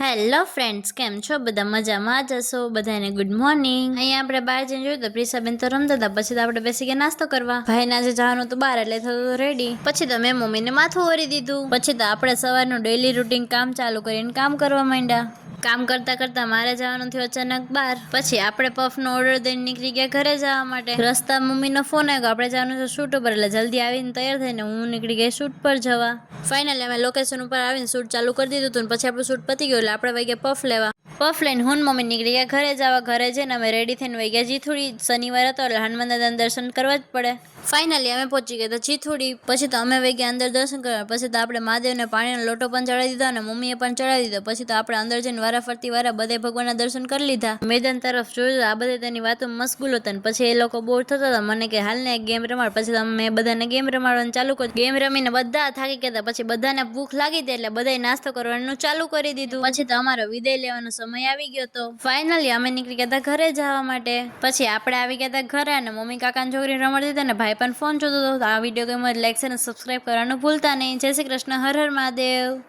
Hello friends, કેમ છો બધા? મજામાં જ હશો બધાને. Good morning. અહીંયા આપણે બહાર જઈને જોયું તો પ્રિસાબેન તો રમતા હતા. પછી તો આપણે બેસી ગયા નાસ્તો કરવા. ભાઈને આજે જવાનું હતું બહાર, એટલે થતું રેડી. પછી તો મેં મમ્મીને માથું ઓરી દીધું. પછી તો આપણે સવારનું ડેઈલી રૂટીન કામ ચાલુ કરીને કામ કરવા માંડ્યા. કામ કરતા કરતા મારે જવાનું થયું અચાનક બહાર. પછી આપણે પફનો ઓર્ડર દઈને નીકળી ગયા ઘરે જવા માટે. રસ્તા મમ્મીનો ફોન આવ્યો, આપણે જવાનું છે શૂટ ઉપર, એટલે જલ્દી આવીને તૈયાર થઈને હું નીકળી ગઈ શૂટ પર જવા. ફાઇનલી અમે લોકેશન ઉપર આવીને શૂટ ચાલુ કરી દીધું હતું. પછી આપણું શૂટ પતી ગયું એટલે આપણે વહી ગયા પફ લેવા. પફ લઈને હું મમ્મી નીકળી ગયા ઘરે જવા. ઘરે જઈને અમે રેડી થઈને વહી ગયા જીથુડી. શનિવાર હતો એટલે હનુમાન દાદાના દર્શન કરવા જ પડે. ફાઇનલી અમે પહોંચી ગયા તો જીથુડી. પછી તો અમે વહી ગયા અંદર દર્શન કરવા. પછી તો આપણે મહાદેવને પાણીનો લોટો પણ ચડાવી દીધો અને મમ્મીએ પણ ચડાવી દીધો. પછી તો આપણે અંદર જઈને વારા ફરતી વારા બધે ભગવાનના દર્શન કરી લીધા. મેદાન તરફ જોયું, આ બધે તેની વાતો મશગુલ હતા. પછી એ લોકો બોર થતા હતા. મને કે હાલને એક ગેમ રમાડ. પછી તો મેં બધાને ગેમ રમાડવાનું ચાલુ કર્યું. ગેમ રમીને બધા થાકી ગયા. પછી બધાને ભૂખ લાગી હતી એટલે બધાએ નાસ્તો કરવાનું ચાલુ કરી દીધું. પછી તો અમારો વિદાય લેવાનો સમય આવી ગયો હતો. ફાઇનલી અમે નીકળી ગયા હતા ઘરે જવા માટે. પછી આપણે આવી ગયા હતા ઘરે અને મમ્મી કાકાની છોકરીને રમાડી દીધા અને ભાઈ પણ ફોન જોતો હતો. આ વિડીયો ગમ્યો લાઈક અને સબસ્ક્રાઈબ કરવાનું ભૂલતા નહીં. જય શ્રી કૃષ્ણ. હર હર મહાદેવ.